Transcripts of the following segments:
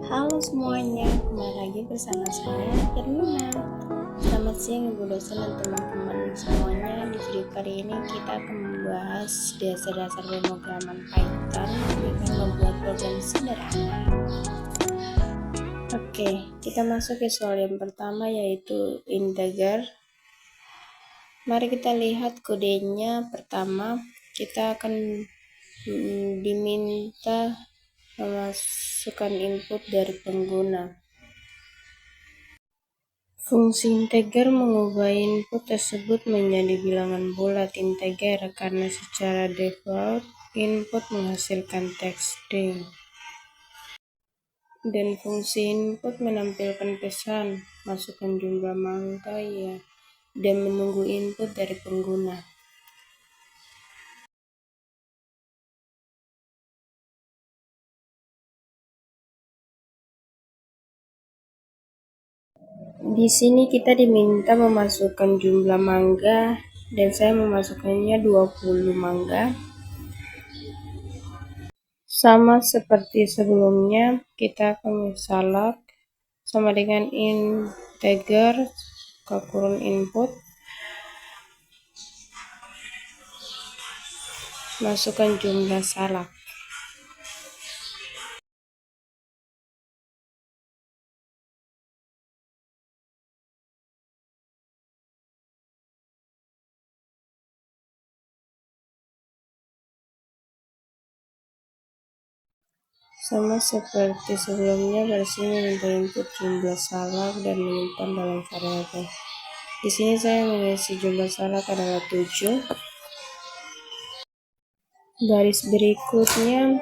Halo semuanya, kembali lagi bersama saya Irmina. Selamat siang Ibu dosen dan teman-teman semuanya. Di video kali ini kita akan membahas dasar-dasar pemrograman Python dengan membuat program sederhana. Oke, kita masuk ke soal yang pertama yaitu integer. Mari kita lihat kodenya. Pertama, kita akan diminta memasukkan input dari pengguna. Fungsi integer mengubah input tersebut menjadi bilangan bulat integer karena secara default input menghasilkan teks string. Dan fungsi input menampilkan pesan, masukkan jumlah mangga ya, dan menunggu input dari pengguna. Di sini kita diminta memasukkan jumlah mangga dan saya memasukkannya 20 mangga. Sama seperti sebelumnya, kita akan salak sama dengan integer kurung input, masukkan jumlah salak. Sama seperti sebelumnya, versi meminta input jumlah salak dan menyimpan dalam variabel. Di sini saya mengisi jumlah salak adalah 7. Garis berikutnya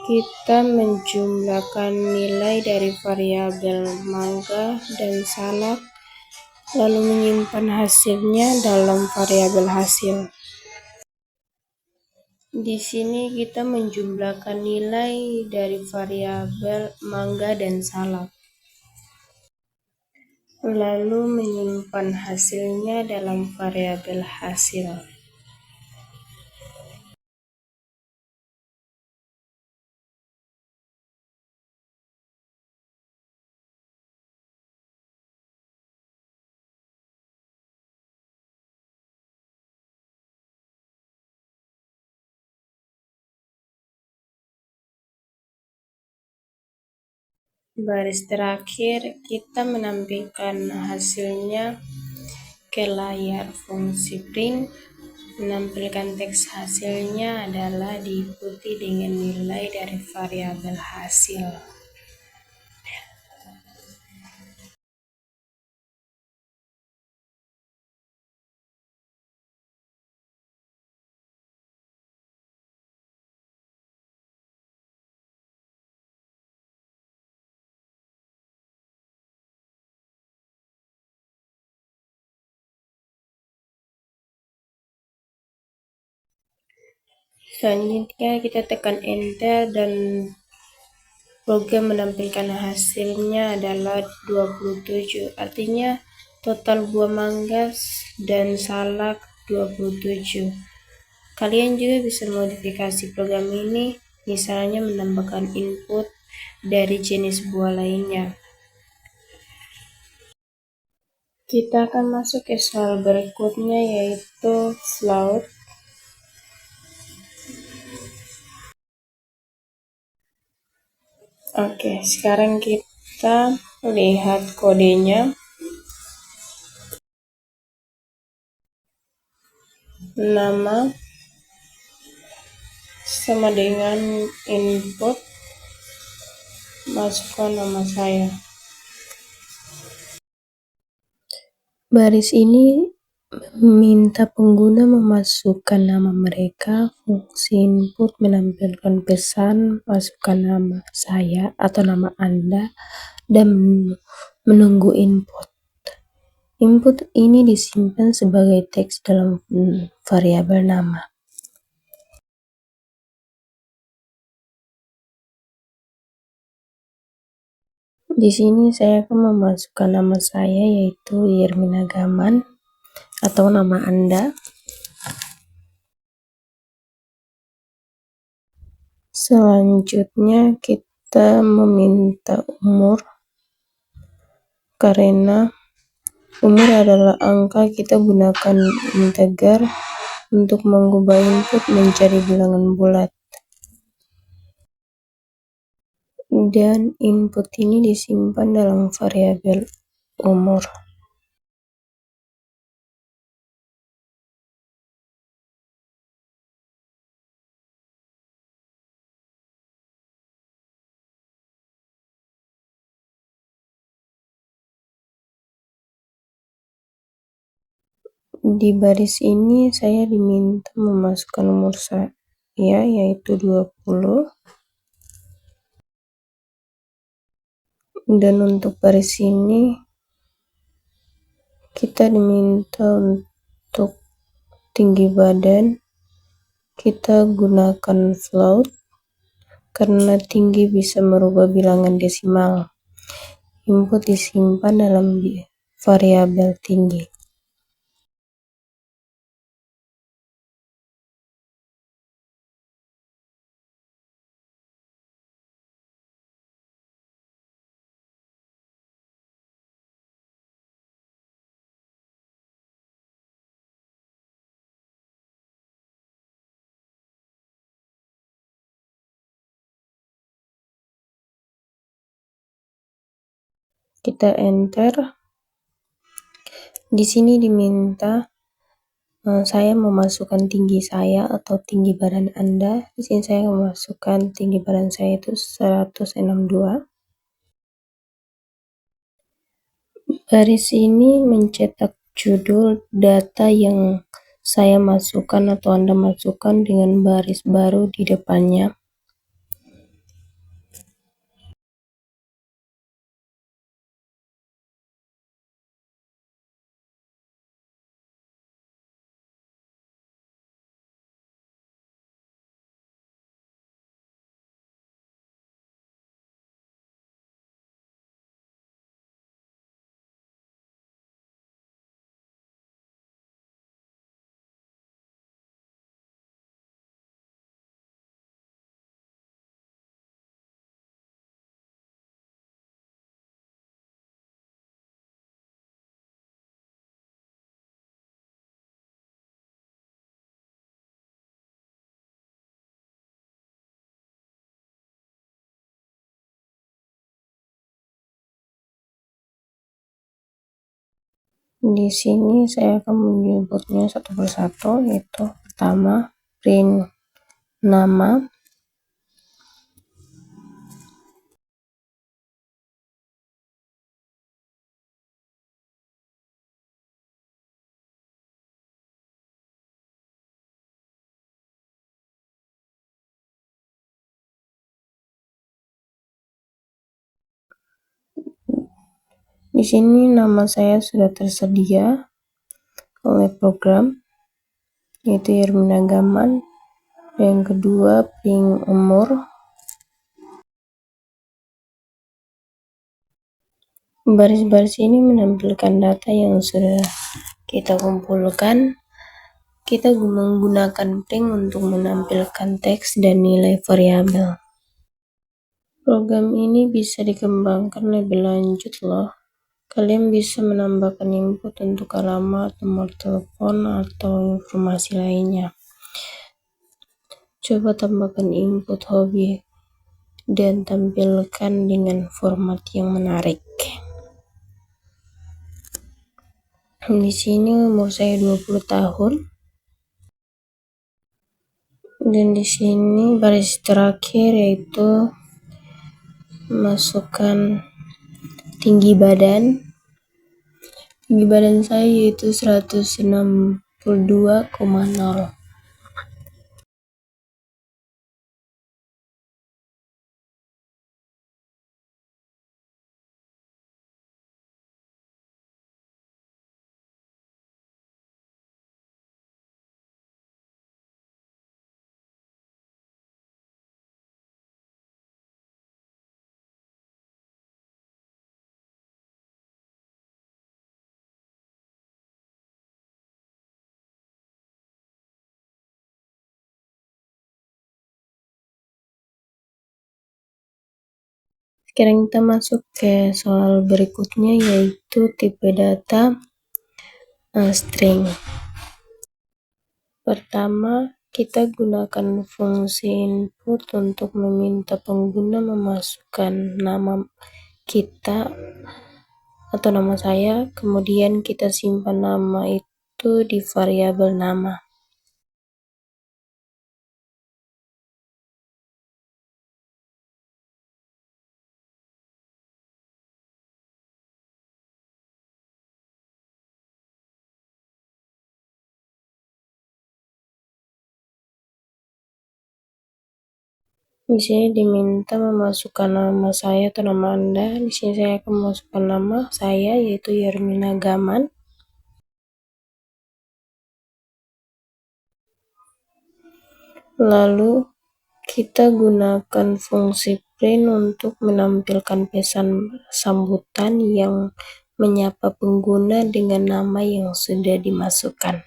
kita menjumlahkan nilai dari variabel mangga dan salak, lalu menyimpan hasilnya dalam variabel hasil. Di sini kita menjumlahkan nilai dari variabel mangga dan salak, lalu menyimpan hasilnya dalam variabel hasil. Baris terakhir kita menampilkan hasilnya ke layar. Fungsi print menampilkan teks hasilnya adalah diikuti dengan nilai dari variabel hasil. Selanjutnya kita tekan enter dan program menampilkan hasilnya adalah 27, artinya total buah mangga dan salak 27. Kalian juga bisa modifikasi program ini, misalnya menambahkan input dari jenis buah lainnya. Kita akan masuk ke soal berikutnya yaitu float. Oke, sekarang kita lihat kodenya. Nama sama dengan input, masukkan nama saya. Baris ini meminta pengguna memasukkan nama mereka. Fungsi input menampilkan pesan, masukkan nama saya atau nama Anda dan menunggu input. Input ini disimpan sebagai teks dalam variabel nama. Di sini saya akan memasukkan nama saya yaitu Irmina Gaman atau nama Anda. Selanjutnya kita kita meminta umur karena umur adalah angka. Kita gunakan integer untuk mengubah input menjadi bilangan bulat, dan input ini disimpan dalam variabel umur. Di baris ini saya diminta memasukkan umur saya, yaitu 20, dan untuk baris ini kita diminta untuk tinggi badan. Kita gunakan float karena tinggi bisa merubah bilangan desimal. Input disimpan dalam variabel tinggi. Kita enter. Di sini diminta saya memasukkan tinggi saya atau tinggi badan Anda. Di sini saya memasukkan tinggi badan saya itu 162. Baris ini mencetak judul data yang saya masukkan atau Anda masukkan dengan baris baru di depannya. Di sini saya akan menyebutnya satu persatu, yaitu pertama print nama. Di sini nama saya sudah tersedia oleh program, yaitu Yermina Gaman. Yang kedua, print umur. Baris-baris ini menampilkan data yang sudah kita kumpulkan. Kita menggunakan print untuk menampilkan teks dan nilai variabel. Program ini bisa dikembangkan lebih lanjut loh. Kalian bisa menambahkan input untuk alamat, nomor telepon, atau informasi lainnya. Coba tambahkan input hobi dan tampilkan dengan format yang menarik. Di sini umur saya 20 tahun. Dan di sini baris terakhir yaitu masukkan tinggi badan. Tinggi badan saya yaitu 162,0. Sekarang kita masuk ke soal berikutnya, yaitu tipe data string. Pertama, kita gunakan fungsi input untuk meminta pengguna memasukkan nama kita atau nama saya, kemudian kita simpan nama itu di variabel nama. Di sini diminta memasukkan nama saya atau nama Anda. Di sini saya akan memasukkan nama saya, yaitu Yermina Gaman. Lalu kita gunakan fungsi print untuk menampilkan pesan sambutan yang menyapa pengguna dengan nama yang sudah dimasukkan.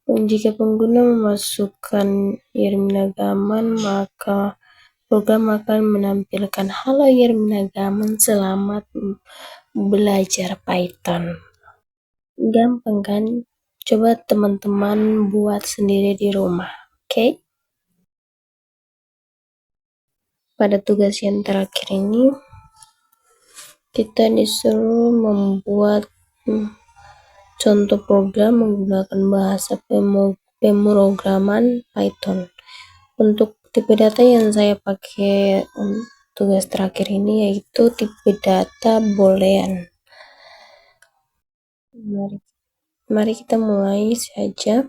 Jika pengguna memasukkan Yermina Gaman, maka program akan menampilkan "Halo Yermina Gaman, selamat belajar Python." Gampang kan? Coba teman-teman buat sendiri di rumah, oke? Pada tugas yang terakhir ini, kita disuruh membuat contoh program menggunakan bahasa pemrograman Python. Untuk tipe data yang saya pakai tugas terakhir ini yaitu tipe data boolean. Mari kita mulai saja.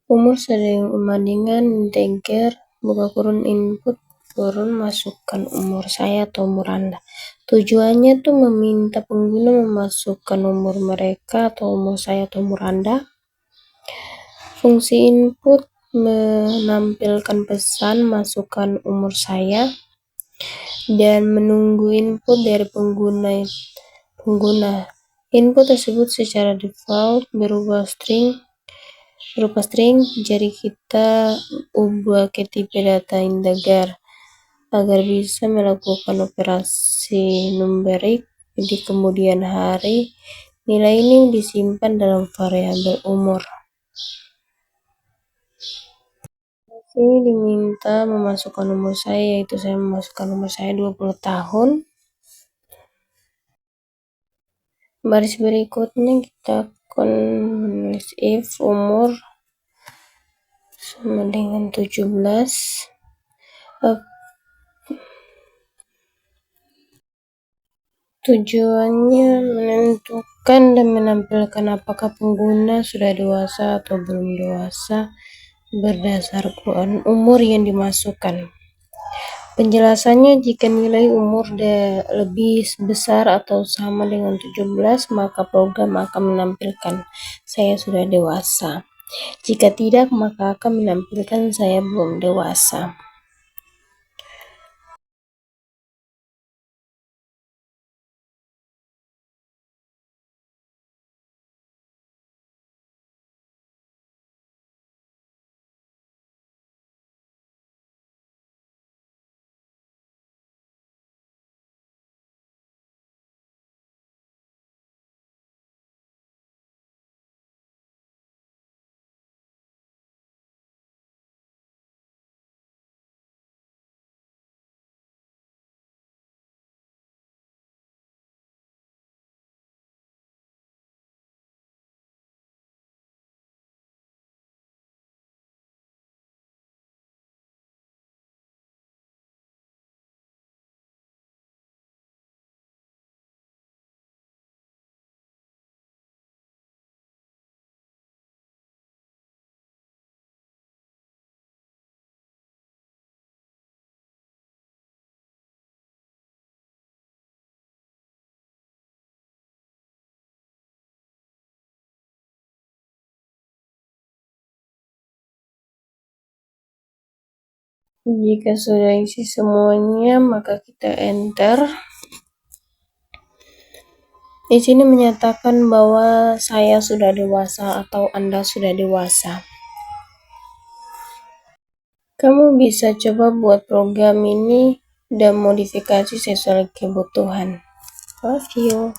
Umur sedang dengan integer, buka kurun input, kurun masukkan umur saya atau umur Anda. Tujuannya tuh meminta pengguna memasukkan umur mereka atau umur saya atau umur Anda. Fungsi input menampilkan pesan masukkan umur saya dan menunggu input dari pengguna. Input tersebut secara default berupa string, jadi kita ubah ke tipe data integer agar bisa melakukan operasi numerik di kemudian hari. Nilai ini disimpan dalam variabel umur. Sini diminta memasukkan umur saya, yaitu saya memasukkan umur saya 20 tahun. Baris berikutnya kita akan menulis if umur sama dengan 17. Tujuannya menentukan dan menampilkan apakah pengguna sudah dewasa atau belum dewasa berdasarkan umur yang dimasukkan. Penjelasannya, jika nilai umur lebih besar atau sama dengan 17, maka program akan menampilkan saya sudah dewasa. Jika tidak, maka akan menampilkan saya belum dewasa. Jika sudah isi semuanya, maka kita enter. Di sini menyatakan bahwa saya sudah dewasa atau Anda sudah dewasa. Kamu bisa coba buat program ini dan modifikasi sesuai kebutuhan. Love you.